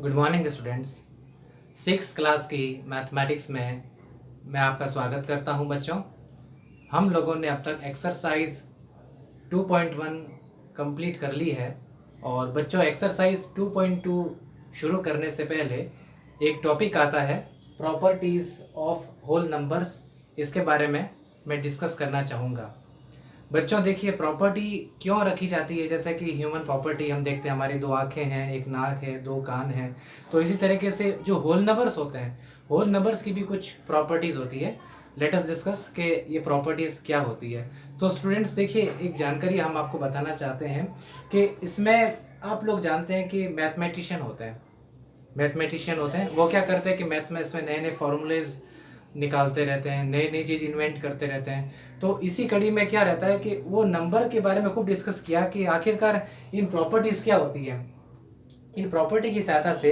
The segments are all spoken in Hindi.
Good morning students. Six class की मैथमेटिक्स में मैं आपका स्वागत करता हूं बच्चों। हम लोगों ने अब तक एक्सरसाइज 2.1 कंप्लीट कर ली है और बच्चों एक्सरसाइज 2.2 शुरू करने से पहले एक टॉपिक आता है प्रॉपर्टीज़ ऑफ होल नंबर्स। इसके बारे में मैं डिस्कस करना चाहूँगा। बच्चों देखिए, प्रॉपर्टी क्यों रखी जाती है। जैसे कि ह्यूमन प्रॉपर्टी हम देखते हैं, हमारी 2 आँखें हैं, एक नाक है, 2 कान हैं। तो इसी तरीके से जो होल नंबर्स होते हैं, होल नंबर्स की भी कुछ प्रॉपर्टीज़ होती है। लेट अस डिस्कस कि ये प्रॉपर्टीज़ क्या होती है। तो स्टूडेंट्स देखिए, एक जानकारी हम आपको बताना चाहते हैं कि इसमें आप लोग जानते हैं कि मैथमेटिशियन होते हैं। वो क्या करते हैं कि मैथ्स में इसमें नए नए फॉर्मूलेज निकालते रहते हैं, नई नई चीज़ इन्वेंट करते रहते हैं। तो इसी कड़ी में क्या रहता है कि वो नंबर के बारे में खूब डिस्कस किया कि आखिरकार इन प्रॉपर्टीज़ क्या होती है। इन प्रॉपर्टी की सहायता से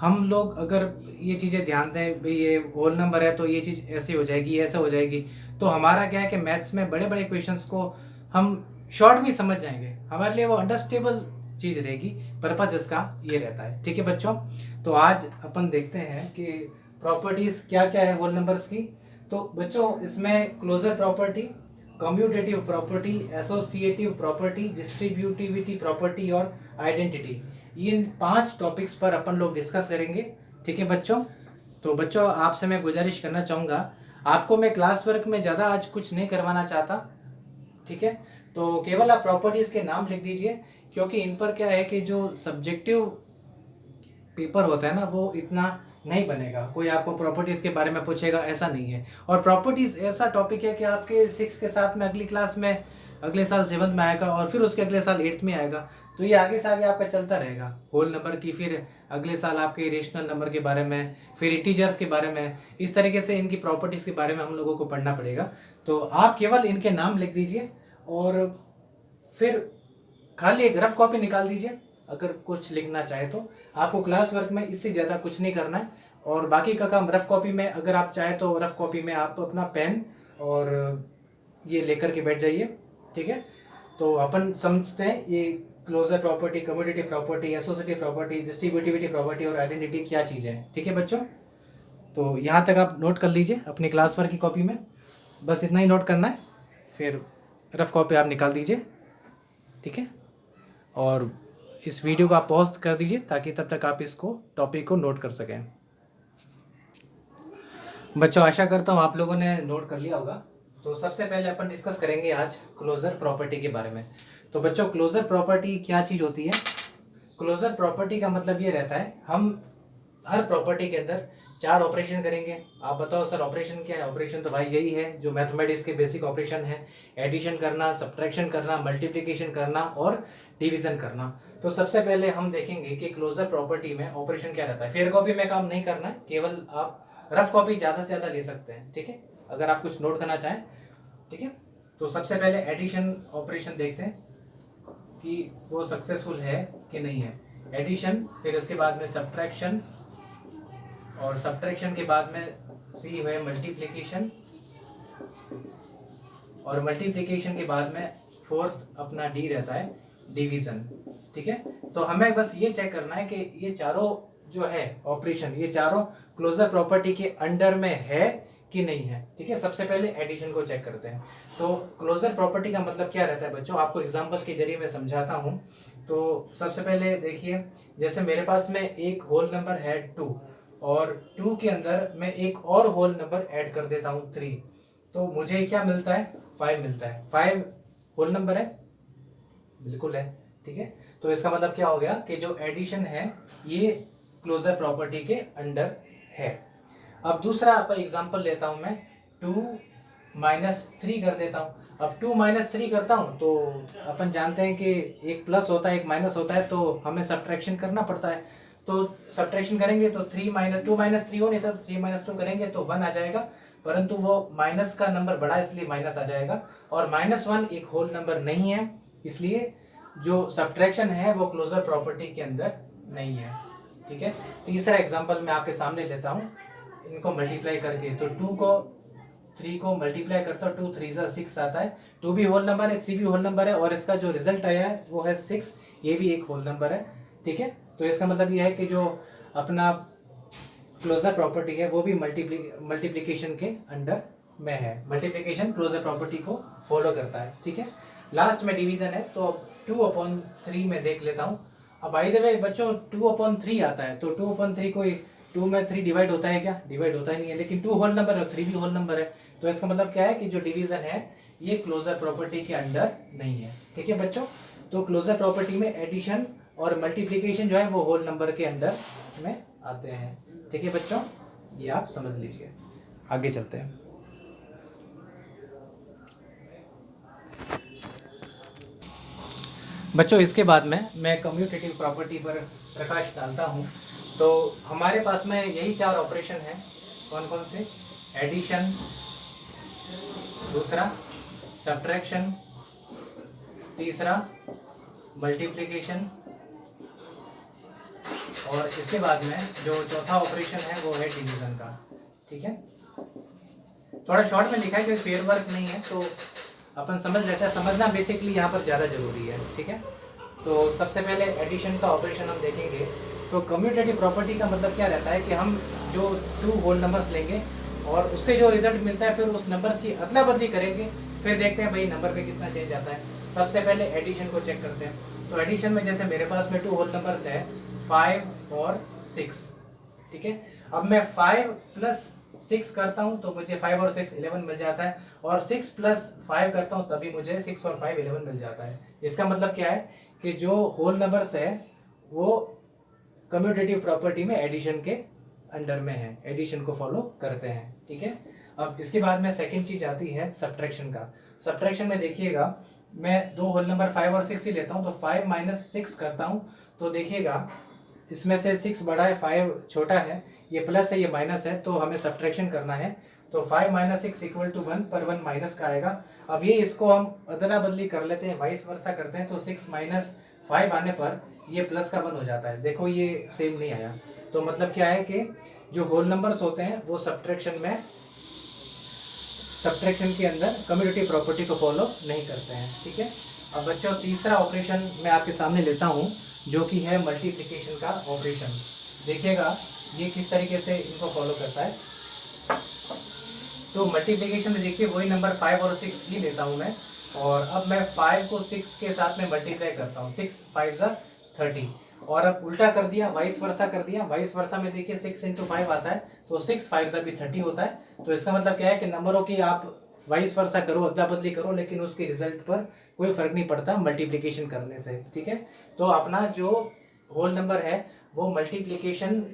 हम लोग अगर ये चीज़ें ध्यान दें, भाई ये होल नंबर है तो ये चीज़ ऐसी हो जाएगी, ये ऐसा हो जाएगी, तो हमारा क्या है कि मैथ्स में बड़े बड़े क्वेश्चंस को हम शॉर्ट में समझ जाएंगे। हमारे लिए वो अंडरस्टेबल चीज़ रहेगी। पर्पज इसका ये रहता है। ठीक है बच्चों, तो आज अपन देखते हैं कि प्रॉपर्टीज़ क्या क्या है होल नंबर्स की। तो बच्चों इसमें closure property, commutative property, associative property, distributivity property और आइडेंटिटी, इन 5 टॉपिक्स पर अपन लोग डिस्कस करेंगे। ठीक है बच्चों, तो बच्चों आपसे मैं गुजारिश करना चाहूँगा, आपको मैं क्लास वर्क में ज़्यादा आज कुछ नहीं करवाना चाहता। ठीक है, तो केवल आप प्रॉपर्टीज़ के नाम लिख दीजिए, क्योंकि इन पर क्या है कि जो सब्जेक्टिव पेपर होता है ना, वो इतना नहीं बनेगा। कोई आपको प्रॉपर्टीज़ के बारे में पूछेगा ऐसा नहीं है। और प्रॉपर्टीज़ ऐसा टॉपिक है कि आपके 6 के साथ में अगली क्लास में अगले साल 7th में आएगा और फिर उसके अगले साल 8th में आएगा। तो ये आगे से आगे आपका चलता रहेगा होल नंबर की, फिर अगले साल आपके रेशनल नंबर के बारे में, फिर इंटीजर्स के बारे में। इस तरीके से इनकी प्रॉपर्टीज़ के बारे में हम लोगों को पढ़ना पड़ेगा। तो आप केवल इनके नाम लिख दीजिए और फिर खाली एक रफ कॉपी निकाल दीजिए अगर कुछ लिखना चाहे तो। आपको क्लास वर्क में इससे ज़्यादा कुछ नहीं करना है और बाकी का काम रफ कॉपी में, अगर आप चाहे तो रफ कॉपी में आप अपना पेन और ये लेकर के बैठ जाइए। ठीक है, तो अपन समझते हैं ये closure property, commutative property, associative property, distributivity property और आइडेंटिटी क्या चीज़ें हैं। ठीक है बच्चों, तो यहाँ तक आप नोट कर लीजिए अपनी क्लास वर्क की कॉपी में। बस इतना ही नोट करना है, फिर रफ कॉपी आप निकाल दीजिए। ठीक है, और इस वीडियो को आप पॉज कर दीजिए ताकि तब तक आप इसको टॉपिक को नोट कर सकें। बच्चों आशा करता हूँ आप लोगों ने नोट कर लिया होगा। तो सबसे पहले अपन डिस्कस करेंगे आज क्लोजर प्रॉपर्टी के बारे में। तो बच्चों क्लोजर प्रॉपर्टी क्या चीज़ होती है। क्लोजर प्रॉपर्टी का मतलब ये रहता है, हम हर प्रॉपर्टी के अंदर 4 ऑपरेशन करेंगे। आप बताओ सर ऑपरेशन क्या है। ऑपरेशन तो भाई यही है जो मैथमेटिक्स के बेसिक ऑपरेशन है, एडिशन करना, सब्ट्रैक्शन करना, मल्टीप्लिकेशन करना और डिवीजन करना। तो सबसे पहले हम देखेंगे कि क्लोजर प्रॉपर्टी में ऑपरेशन क्या रहता है। फेयर कॉपी में काम नहीं करना है, केवल आप रफ कॉपी ज़्यादा से ज़्यादा ले सकते हैं। ठीक है, अगर आप कुछ नोट करना चाहें। ठीक है, तो सबसे पहले एडिशन ऑपरेशन देखते हैं कि वो सक्सेसफुल है कि नहीं है। एडिशन, फिर उसके बाद में सब्ट्रैक्शन, और सब्ट्रैक्शन के बाद में सी है मल्टीप्लिकेशन, और मल्टीप्लिकेशन के बाद में फोर्थ अपना डी रहता है डिवीजन। ठीक है, तो हमें बस ये चेक करना है कि ये चारों जो है ऑपरेशन, ये चारों क्लोजर प्रॉपर्टी के अंडर में है कि नहीं है। ठीक है, सबसे पहले एडिशन को चेक करते हैं। तो क्लोजर प्रॉपर्टी का मतलब क्या रहता है बच्चों, आपको एग्जांपल के जरिए मैं समझाता हूँ। तो सबसे पहले देखिए, जैसे मेरे पास में एक होल नंबर है 2 और 2 के अंदर मैं एक और होल नंबर ऐड कर देता हूँ 3, तो मुझे क्या मिलता है, 5 मिलता है। 5 होल नंबर है, बिल्कुल है। ठीक है, तो इसका मतलब क्या हो गया कि जो एडिशन है ये क्लोजर प्रॉपर्टी के अंडर है। अब दूसरा एग्जांपल लेता हूं मैं, 2 - 3 कर देता हूं। अब 2 - 3 करता हूं तो अपन जानते हैं कि एक प्लस होता है एक माइनस होता है, तो हमें सब्ट्रैक्शन करना पड़ता है। तो सब्ट्रैक्शन करेंगे तो 2 - 3 हो नहीं सकता, 3 - 2 करेंगे तो 1 आ जाएगा, परंतु वो माइनस का नंबर बड़ा इसलिए माइनस आ जाएगा। और -1 एक होल नंबर नहीं है, इसलिए जो सब्ट्रैक्शन है वो क्लोजर प्रॉपर्टी के अंदर नहीं है। ठीक है, तीसरा एग्जांपल मैं आपके सामने लेता हूँ, इनको मल्टीप्लाई करके। तो 2 को 3 को मल्टीप्लाई करता हूँ, 2 3 6 आता है। 2 भी होल नंबर है, 3 भी होल नंबर है, और इसका जो रिजल्ट आया है वो है 6, ये भी एक होल नंबर है। ठीक है। तो इसका मतलब ये है कि जो अपना क्लोजर प्रॉपर्टी है वो भी मल्टीप्लिकेशन के अंडर में है, मल्टीप्लिकेशन क्लोजर प्रॉपर्टी को फॉलो करता है, ठीक है। लास्ट में डिवीजन है, तो 2/3 में देख लेता हूँ। अब बाय द वे बच्चों 2/3 आता है, तो 2/3 कोई 2 में 3 डिवाइड होता है क्या? डिवाइड होता ही नहीं है, लेकिन 2 होल नंबर और 3 भी होल नंबर है, तो इसका मतलब क्या है कि जो डिवीजन है ये क्लोजर प्रॉपर्टी के अंडर नहीं है, ठीक है बच्चों। तो क्लोजर प्रॉपर्टी में एडिशन और मल्टीप्लिकेशन जो है वो होल नंबर के अंडर में आते हैं, ठीक है बच्चों, ये आप समझ लीजिए। आगे चलते हैं। बच्चों इसके बाद में मैं कम्यूटेटिव प्रॉपर्टी पर प्रकाश डालता हूँ। तो हमारे पास में यही 4 ऑपरेशन हैं, कौन कौन से? एडिशन, दूसरा सब्ट्रैक्शन, तीसरा मल्टीप्लिकेशन, और इसके बाद में जो चौथा ऑपरेशन है वो है डिवीजन का, ठीक है। थोड़ा शॉर्ट में लिखा है क्योंकि फेयर वर्क नहीं है, तो अपन समझ लेते हैं, समझना बेसिकली यहाँ पर ज़्यादा जरूरी है, ठीक है। तो सबसे पहले एडिशन का ऑपरेशन हम देखेंगे। तो कम्यूटेटिव प्रॉपर्टी का मतलब क्या रहता है कि हम जो 2 होल नंबर्स लेंगे और उससे जो रिजल्ट मिलता है फिर उस नंबर्स की अदला बदली करेंगे, फिर देखते हैं भाई नंबर पे कितना चेंज आता है। सबसे पहले एडिशन को चेक करते हैं। तो एडिशन में जैसे मेरे पास में 2 होल नंबर्स है 5 और 6, ठीक है। अब मैं 5 + 6 करता हूं तो मुझे 5 और 6 11 मिल जाता है, और 6 + 5 करता हूं तभी मुझे 6 और 5 11 मिल जाता है। इसका मतलब क्या है कि जो होल नंबर्स है वो कम्यूटेटिव प्रॉपर्टी में एडिशन के अंडर में है, एडिशन को फॉलो करते हैं, ठीक है। अब इसके बाद में सेकंड चीज आती है सब्ट्रैक्शन का। सब्ट्रैक्शन में देखिएगा मैं 2 होल नंबर 5 और 6 ही लेता हूं, तो 5 - 6 करता हूं, तो देखिएगा इसमें से 6 बड़ा है 5 छोटा है, ये प्लस है ये माइनस है, तो हमें सब्ट्रैक्शन करना है। तो 5 - 6 = 1 पर 1 माइनस का आएगा। अब ये इसको हम अदला बदली कर लेते हैं, वाइस वर्सा करते हैं, तो 6 - 5 आने पर ये प्लस का 1 हो जाता है। देखो ये सेम नहीं आया, तो मतलब क्या है कि जो होल नंबर्स होते हैं वो सब्ट्रैक्शन के अंदर कम्यूटेटिव प्रॉपर्टी को फॉलो नहीं करते हैं, ठीक है। अब बच्चों तीसरा ऑपरेशन मैं आपके सामने लेता हूँ, जो कि है मल्टीप्लिकेशन का ऑपरेशन। देखिएगा ये किस तरीके से इनको फॉलो करता है। तो मल्टीप्लिकेशन में देखिए वही नंबर 5 और 6 ही लेता हूँ मैं, और अब मैं 5 को 6 के साथ में मल्टीप्लाई करता हूँ, 6 × 5 = 30, और अब उल्टा कर दिया, वाइस वर्सा कर दिया। वाइस वर्सा में देखिए 6 × 5 आता है, तो 6 × 5 = भी 30 होता है। तो इसका मतलब क्या है कि नंबरों की आप वाइस वर्सा करो, अदला बदली करो, लेकिन उसके रिजल्ट पर कोई फर्क नहीं पड़ता मल्टीप्लिकेशन करने से, ठीक है। तो अपना जो होल नंबर है वो मल्टीप्लिकेशन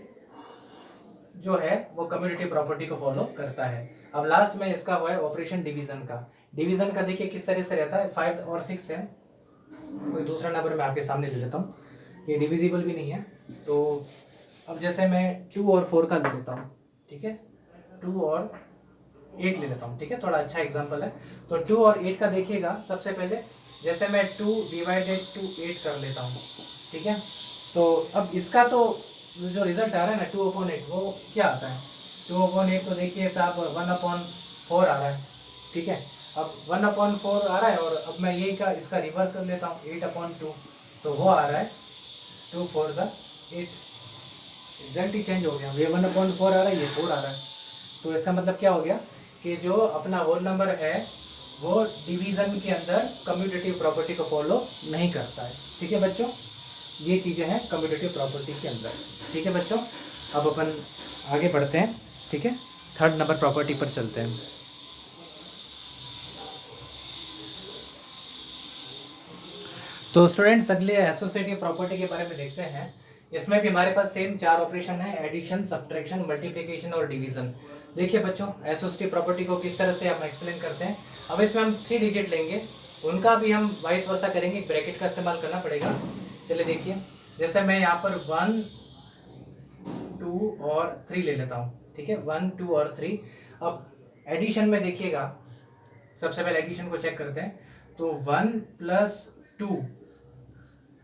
जो है वो कम्यूटेटिव प्रॉपर्टी को फॉलो करता है। अब लास्ट में इसका हुआ है ऑपरेशन डिवीजन का। डिवीजन का देखिए किस तरह से रहता है, 5 और 6 है, कोई दूसरा नंबर मैं आपके सामने ले लेता हूँ, ये डिविजिबल भी नहीं है। तो अब जैसे मैं 2 और 4 का ले लेता हूँ, ठीक है, 2 और 8 ले लेता हूँ, ठीक है, थोड़ा अच्छा एग्जाम्पल है। तो 2 और 8 का देखिएगा, सबसे पहले जैसे मैं 2 / 8 कर लेता हूँ, ठीक है। तो अब इसका तो जो रिजल्ट आ रहा है ना 2/8 वो क्या आता है, 2/8 तो देखिए साहब 1/4 आ रहा है, ठीक है। अब 1/4 आ रहा है, और अब मैं यही का इसका रिवर्स कर लेता हूँ 8/2, तो वो आ रहा है 2 × 4 = 8, रिजल्ट ही चेंज हो गया, ये 1/4 आ रहा है, ये 4 आ रहा है। तो इसका मतलब क्या हो गया कि जो अपना होल नंबर है वो डिवीजन के अंदर कम्यूटेटिव प्रॉपर्टी को फॉलो नहीं करता है, ठीक है बच्चों। ये चीज़ें हैं कम्यूटेटिव प्रॉपर्टी के अंदर, ठीक है बच्चों। अब अपन आगे बढ़ते हैं, ठीक है, 3rd नंबर प्रॉपर्टी पर चलते हैं। तो स्टूडेंट्स अगले एसोसिएटिव प्रॉपर्टी के बारे में देखते हैं। इसमें भी हमारे पास सेम 4 ऑपरेशन है, एडिशन, सब्ट्रैक्शन, मल्टीप्लिकेशन और डिवीजन। देखिए बच्चों एसोसिएटिव प्रॉपर्टी को किस तरह से हम एक्सप्लेन करते हैं। अब इसमें हम 3 डिजिट लेंगे, उनका भी हम वाइस वर्सा करेंगे, ब्रैकेट का इस्तेमाल करना पड़ेगा। चलिए देखिए, जैसे मैं यहाँ पर 1, 2 और 3 ले लेता हूँ, ठीक है, 1, 2 और 3। अब एडिशन में देखिएगा, सबसे पहले एडिशन को चेक करते हैं। तो 1 + 2,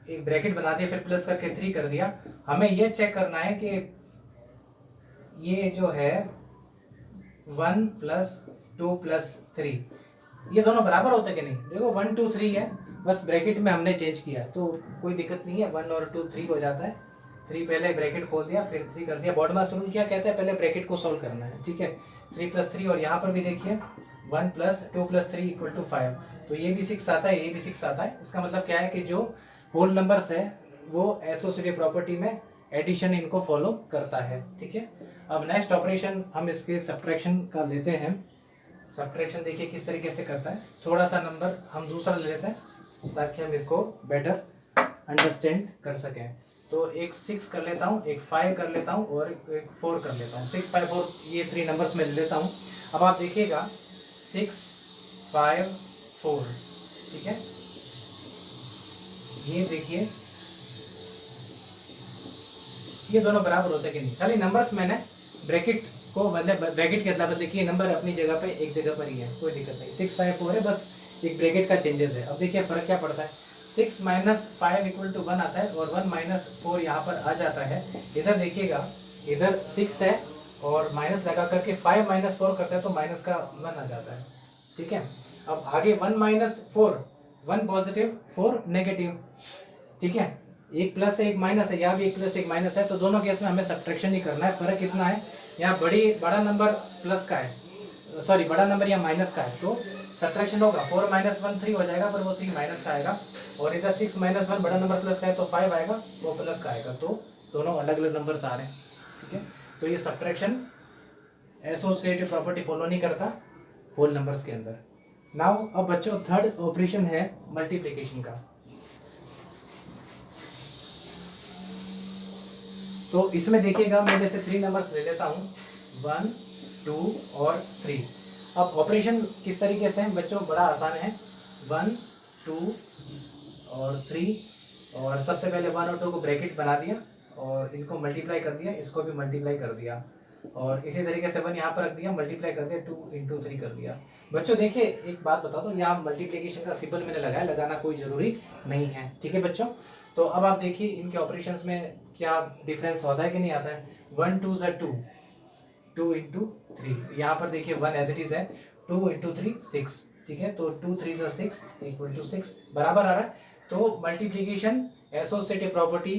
एक ब्रैकेट बना दिया, फिर प्लस करके 3 कर दिया। हमें ये चेक करना है कि ये जो है 1 + 2 + 3 ये दोनों बराबर होते कि नहीं। देखो 1 2 3 है, बस ब्रैकेट में हमने चेंज किया तो कोई दिक्कत नहीं है। 1 और 2 3 हो जाता है। 3 पहले ब्रैकेट खोल दिया फिर 3 कर दिया। बॉडमास रूल क्या कहता है, पहले ब्रैकेट को सॉल्व करना है, ठीक है। 3 + 3 और यहाँ पर भी देखिए 1 + 2 + 3 = 5, तो ये भी 6 आता है, ये भी 6 आता है। इसका मतलब क्या है कि जो होल नंबर्स है वो एसोसिएटिव प्रॉपर्टी में एडिशन इनको फॉलो करता है, ठीक है। अब नेक्स्ट ऑपरेशन हम इसके सब्ट्रैक्शन का लेते हैं। सब्ट्रैक्शन देखिए किस तरीके से करता है। थोड़ा सा नंबर हम दूसरा ले लेते हैं ताकि हम इसको बेटर अंडरस्टैंड कर सकें। तो एक 6 कर लेता हूँ, एक 5 कर लेता हूँ और एक 4 कर लेता हूँ। 6 5 4 ये 3 नंबर्स में ले लेता हूँ। अब आप देखिएगा 6 5 4, ठीक है। ये देखिए ये दोनों बराबर होते कि नहीं, खाली नंबर्स मैंने ब्रैकेट को मतलब ब्रैकेट के मतलब देखिए नंबर अपनी जगह पे एक जगह पर ही है, कोई दिक्कत नहीं। 6 5 4 है, बस एक ब्रैकेट का चेंजेस है। अब देखिए फर्क क्या पड़ता है, 6 - 5 = 1 आता है और 1 - 4 यहाँ पर आ जाता है। इधर देखिएगा इधर 6 है और माइनस लगा करके 5 - 4 करता है तो माइनस का 1 आ जाता है, ठीक है। अब आगे 1 - 4, 1 पॉजिटिव 4 नेगेटिव, ठीक है। एक प्लस है एक माइनस है, यहाँ भी एक प्लस एक माइनस है, तो दोनों केस में हमें सब्ट्रैक्शन नहीं करना है। फर्क कितना है, यहाँ बड़ा नंबर प्लस का है, सॉरी बड़ा नंबर यहाँ माइनस का है, तो सब्ट्रैक्शन होगा 4 - 1 3 हो जाएगा, पर वो 3 माइनस का आएगा। और इधर 6 - 1 बड़ा नंबर प्लस का है तो 5 आएगा, वो प्लस का आएगा, तो दोनों अलग अलग नंबर्स आ रहे हैं, ठीक है। तो ये सब्ट्रैक्शन एसोसिएटिव प्रॉपर्टी फॉलो नहीं करता होल नंबर्स के अंदर। नाउ अब बच्चों थर्ड ऑपरेशन है मल्टीप्लिकेशन का। तो इसमें देखिएगा मैं जैसे 3 नंबर्स ले लेता हूँ 1 2 और 3। अब ऑपरेशन किस तरीके से है बच्चों, बड़ा आसान है। 1 2 और 3, और सबसे पहले 1 और 2 को ब्रैकेट बना दिया और इनको मल्टीप्लाई कर दिया, इसको भी मल्टीप्लाई कर दिया, और इसी तरीके से 1 यहाँ पर रख दिया, मल्टीप्लाई कर दिया, 2 × 3 कर दिया। बच्चों देखिए एक बात बता दो, यहाँ मल्टीप्लिकेशन का सिंबल मैंने लगाया, लगाना कोई ज़रूरी नहीं है, ठीक है बच्चों। तो अब आप देखिए इनके ऑपरेशंस में क्या डिफरेंस होता है कि नहीं आता है। 1 2 = 2, 2 × 3, यहाँ पर देखिए 1 एज इट इज़ है, 2 × 3 6, ठीक है। तो 2 3 = 6 = 6 बराबर आ रहा है। तो मल्टीप्लिकेशन एसोसिएटिव प्रॉपर्टी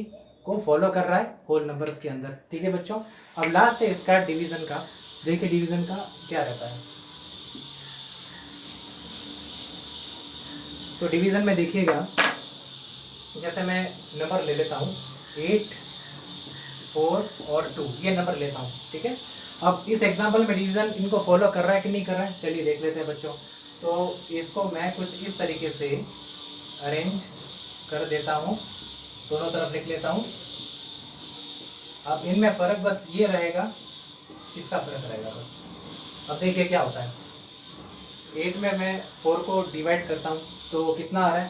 को फॉलो कर रहा है होल नंबर्स के अंदर, ठीक है बच्चों। अब लास्ट है इसका डिवीजन का। देखिए डिवीजन का क्या रहता है। तो डिवीजन में देखिएगा जैसे मैं नंबर ले लेता हूँ 8 4 और 2, ये नंबर लेता हूँ, ठीक है। अब इस एग्जांपल में डिवीजन इनको फॉलो कर रहा है कि नहीं कर रहा है, चलिए देख लेते हैं बच्चों। तो इसको मैं कुछ इस तरीके से अरेंज कर देता हूँ, दोनों तरफ लिख लेता हूँ। अब इनमें फ़र्क बस ये रहेगा, इसका फ़र्क रहेगा बस। अब देखिए क्या होता है, 8 में मैं 4 को डिवाइड करता हूँ तो कितना आ रहा है,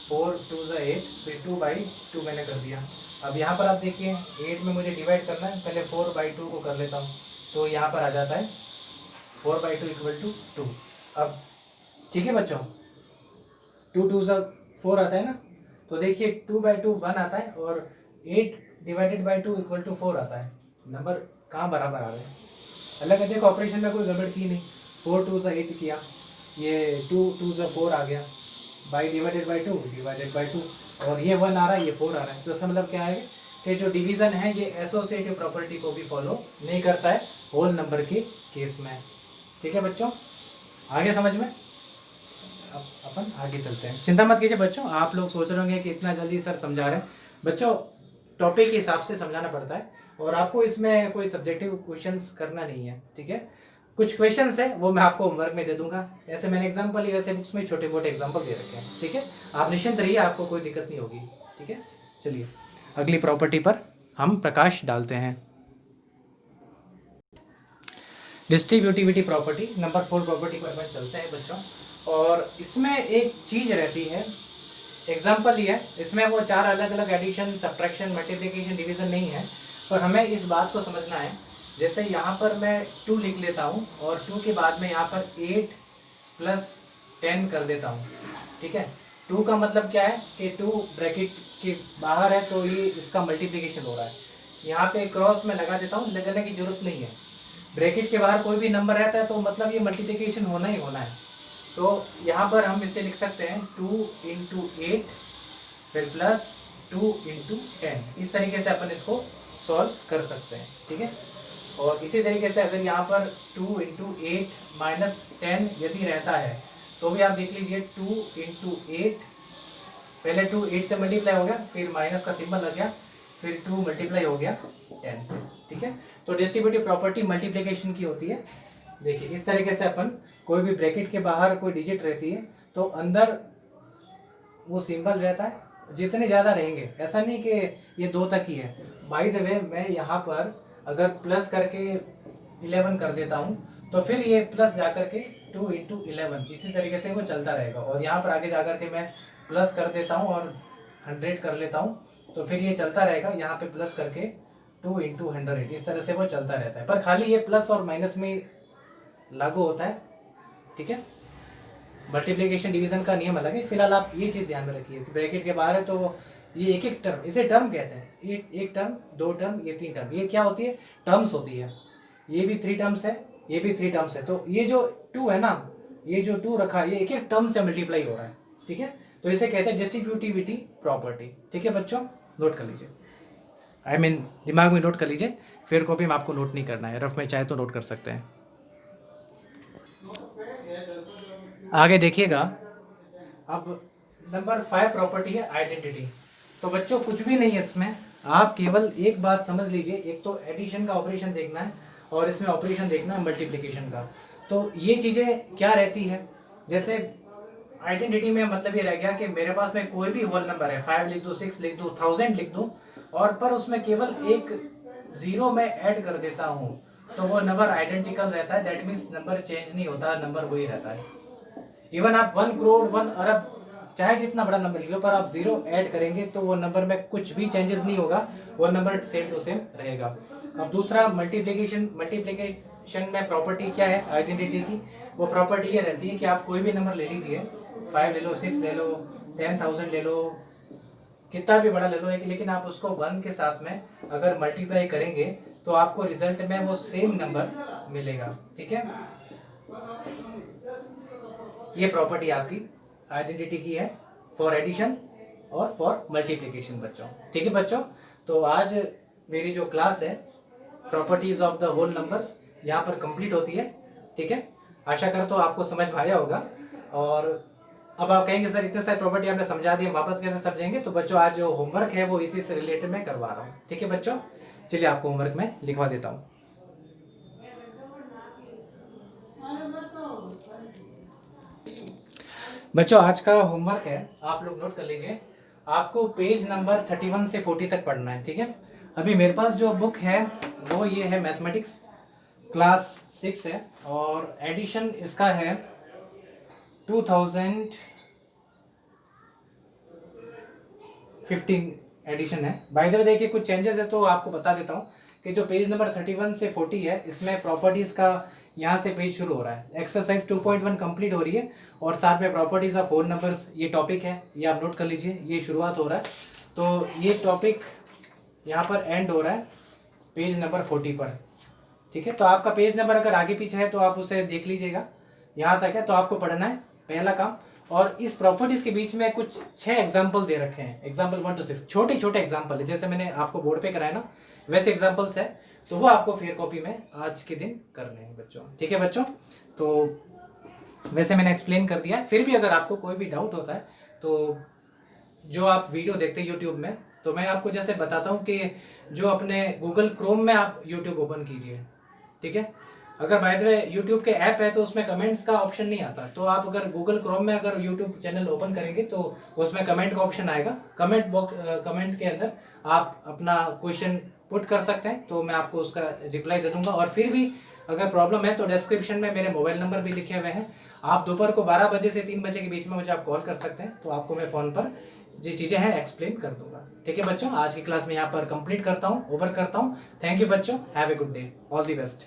4 2 = 8, फिर 2/2 मैंने कर दिया। अब यहाँ पर आप देखिए 8 में मुझे डिवाइड करना है, पहले 4/2 को कर लेता हूँ, तो यहाँ पर आ जाता है 4/2 = 2। अब ठीक है बच्चों, 2 2 = 4 आता है ना, तो देखिए 2/2 1 आता है और 8 ÷ 2 = 4 आता है। नंबर कहाँ बराबर आ रहे हैं, अलग है। देखो ऑपरेशन में कोई गड़बड़ की नहीं, 4 2 = 8 किया, ये 2 2 = 4 आ गया, /2 और ये 1 आ रहा है, ये 4 आ रहा है। तो इसका मतलब क्या है कि जो डिवीज़न है ये एसोसिएटिव प्रॉपर्टी को भी फॉलो नहीं करता है होल नंबर के केस में, ठीक है बच्चों। आगे समझ में, अब अपन आगे चलते हैं। चिंता मत कीजिए बच्चों, आप लोग सोच रहे होंगे कि इतना जल्दी सर समझा रहे हैं। बच्चों टॉपिक के हिसाब से समझाना पड़ता है और आपको इसमें कोई सब्जेक्टिव क्वेश्चंस करना नहीं है, ठीक है। कुछ क्वेश्चंस है वो मैं आपको होमवर्क में दे दूंगा, ऐसे मैंने एग्जांपल ही वैसे बुक्स में छोटे मोटे एग्जांपल दे रखे हैं, ठीक है। आप निश्चिंत रहिए, आपको कोई दिक्कत नहीं होगी, ठीक है। चलिए अगली प्रॉपर्टी पर हम प्रकाश डालते हैं। डिस्ट्रीब्यूटिविटी प्रॉपर्टी नंबर 4 प्रॉपर्टी पर अपन चलते हैं बच्चों। और इसमें एक चीज़ रहती है, एग्जाम्पल ही है, इसमें वो 4 अलग अलग एडिशन सब्ट्रैक्शन मल्टीप्लिकेशन डिवीज़न नहीं है, पर हमें इस बात को समझना है। जैसे यहाँ पर मैं 2 लिख लेता हूँ और 2 के बाद में यहाँ पर 8 + 10 कर देता हूँ, ठीक है। 2 का मतलब क्या है कि 2 ब्रैकेट के बाहर है तो ये इसका मल्टीप्लिकेशन हो रहा है। यहाँ पे क्रॉस में लगा देता हूँ, लगाने की जरूरत नहीं है। ब्रैकेट के बाहर कोई भी नंबर रहता है तो मतलब ये मल्टीप्लिकेशन होना ही होना है, तो यहाँ पर हम इसे लिख सकते हैं 2 इंटू 8 फिर प्लस 2 इंटू 10। इस तरीके से अपन इसको सॉल्व कर सकते हैं, ठीक है। और इसी तरीके से अगर यहाँ पर 2 इंटू 8 माइनस 10 यदि रहता है तो भी आप देख लीजिए 2 इंटू 8, पहले 2 8 से मल्टीप्लाई हो गया, फिर माइनस का सिंबल लग गया, फिर 2 मल्टीप्लाई हो गया 10 से, ठीक है। तो डिस्ट्रीब्यूटिव प्रॉपर्टी मल्टीप्लिकेशन की होती है। देखिए इस तरीके से अपन कोई भी ब्रैकेट के बाहर कोई डिजिट रहती है तो अंदर वो सिंबल रहता है, जितने ज़्यादा रहेंगे, ऐसा नहीं कि ये 2 तक ही है। बाय द वे मैं यहाँ पर अगर प्लस करके 11 कर देता हूँ तो फिर ये प्लस जा कर के 2 इंटू 11 इसी तरीके से वो चलता रहेगा। और यहाँ पर आगे जा कर के मैं प्लस कर देता हूँ और 100 कर लेता हूँ तो फिर ये चलता रहेगा, यहाँ पे प्लस करके 2 इंटू 100 इस तरह से वो चलता रहता है। पर खाली ये प्लस और माइनस में लागू होता है, ठीक है। मल्टीप्लिकेशन डिवीजन का नियम अलग है। फिलहाल आप ये चीज़ ध्यान में रखिए कि ब्रैकेट के बाहर है तो ये एक एक टर्म, इसे टर्म कहते हैं। एक टर्म, 2 टर्म, ये 3 टर्म, ये क्या होती है? टर्म्स होती है। ये भी 3 टर्म्स है, ये भी 3 टर्म्स है। तो ये जो 2 है ना, ये जो 2 रखा है ये एक एक टर्म से मल्टीप्लाई हो रहा है, ठीक है। तो इसे कहते हैं डिस्ट्रीब्यूटिविटी प्रॉपर्टी, ठीक है बच्चों, नोट कर लीजिए। आई मीन दिमाग में नोट कर लीजिए, फिर कॉपी में आपको नोट नहीं करना है, रफ में चाहे तो नोट कर सकते हैं। आगे देखिएगा, अब नंबर 5 प्रॉपर्टी है आइडेंटिटी। तो बच्चों कुछ भी नहीं है इसमें, आप केवल एक बात समझ लीजिए, एक तो एडिशन का ऑपरेशन देखना है और इसमें ऑपरेशन देखना है मल्टीप्लिकेशन का। तो ये चीज़ें क्या रहती है, जैसे आइडेंटिटी में मतलब ये रह गया कि मेरे पास में कोई भी होल नंबर है, 5 लिख दूँ, 6 लिख दूँ, 1000 लिख दूँ, और पर उसमें केवल एक जीरो में ऐड कर देता हूँ तो वो नंबर आइडेंटिकल रहता है। दैट मीन्स नंबर चेंज नहीं होता, नंबर वही रहता है। इवन आप 1 करोड़ 1 अरब चाहे जितना बड़ा नंबर लिख लो, पर आप जीरो ऐड करेंगे तो वो नंबर में कुछ भी चेंजेस नहीं होगा, वो नंबर सेम टू सेम रहेगा। अब दूसरा मल्टीप्लिकेशन में प्रॉपर्टी क्या है आइडेंटिटी की? वो प्रॉपर्टी ये रहती है कि आप कोई भी नंबर ले लीजिए, 5 ले लो, 6 ले लो, 10,000 ले लो, कितना भी बड़ा ले लो, लेकिन आप उसको 1 के साथ में अगर मल्टीप्लाई करेंगे तो आपको रिजल्ट में वो सेम नंबर मिलेगा, ठीक है। ये प्रॉपर्टी आपकी आइडेंटिटी की है फॉर एडिशन और फॉर मल्टीप्लिकेशन बच्चों, ठीक है बच्चों। तो आज मेरी जो क्लास है properties of the whole numbers यहाँ पर कंप्लीट होती है, ठीक है। आशा करता हूँ आपको समझ में आया होगा। और अब आप कहेंगे सर इतने सारी प्रॉपर्टी आपने समझा दी, वापस कैसे समझेंगे? तो बच्चों आज जो होमवर्क है वो इसी से रिलेटेड मैं करवा रहा हूँ, ठीक है बच्चों। चलिए आपको होमवर्क में लिखवा देता हूँ। बच्चों आज का होमवर्क है, आप लोग नोट कर लीजिए। आपको पेज नंबर 31 से 40 तक पढ़ना है, ठीक है। अभी मेरे पास जो बुक है वो ये है मैथमेटिक्स क्लास 6 है और एडिशन इसका है 2015 एडिशन है। बाय द वे देखिए कुछ चेंजेस है तो आपको बता देता हूँ कि जो पेज नंबर 31 से 40 है इसमें प्रॉपर्टीज़ का यहाँ से पेज शुरू हो रहा है। एक्सरसाइज 2.1 कंप्लीट हो रही है और साथ में प्रॉपर्टीज ऑफ होल नंबर्स ये टॉपिक है, ये आप नोट कर लीजिए, ये शुरुआत हो रहा है। तो ये टॉपिक यहाँ पर एंड हो रहा है पेज नंबर 40 पर, ठीक है। तो आपका पेज नंबर अगर आगे पीछे है तो आप उसे देख लीजिएगा, यहाँ तक है। तो आपको पढ़ना है पहला काम। और इस प्रॉपर्टीज के बीच में कुछ 6 एग्जाम्पल दे रखे हैं, एग्जाम्पल 1 to 6, छोटे छोटे एग्जाम्पल है, जैसे मैंने आपको बोर्ड पे कराया ना वैसे एग्जाम्पल्स है। तो वो आपको फिर कॉपी में आज के दिन करने हैं बच्चों, ठीक है बच्चों। तो वैसे मैंने एक्सप्लेन कर दिया है, फिर भी अगर आपको कोई भी डाउट होता है तो जो आप वीडियो देखते हैं यूट्यूब में, तो मैं आपको जैसे बताता हूँ कि जो अपने गूगल क्रोम में आप यूट्यूब ओपन कीजिए, ठीक है। अगर बाय द वे यूट्यूब के ऐप है तो उसमें कमेंट्स का ऑप्शन नहीं आता, तो आप अगर गूगल क्रोम में अगर यूट्यूब चैनल ओपन करेंगे तो उसमें कमेंट का ऑप्शन आएगा। कमेंट के अंदर आप अपना क्वेश्चन पुट कर सकते हैं, तो मैं आपको उसका रिप्लाई दे दूंगा। और फिर भी अगर प्रॉब्लम है तो डिस्क्रिप्शन में मेरे मोबाइल नंबर भी लिखे हुए हैं, आप दोपहर को 12 बजे से 3 बजे के बीच में मुझे आप कॉल कर सकते हैं, तो आपको मैं फ़ोन पर जो चीज़ें हैं एक्सप्लेन कर दूंगा, ठीक है बच्चों। आज की क्लास में यहाँ पर कंप्लीट करता हूँ, ओवर करता हूँ। थैंक यू बच्चों, have a good day, all the best.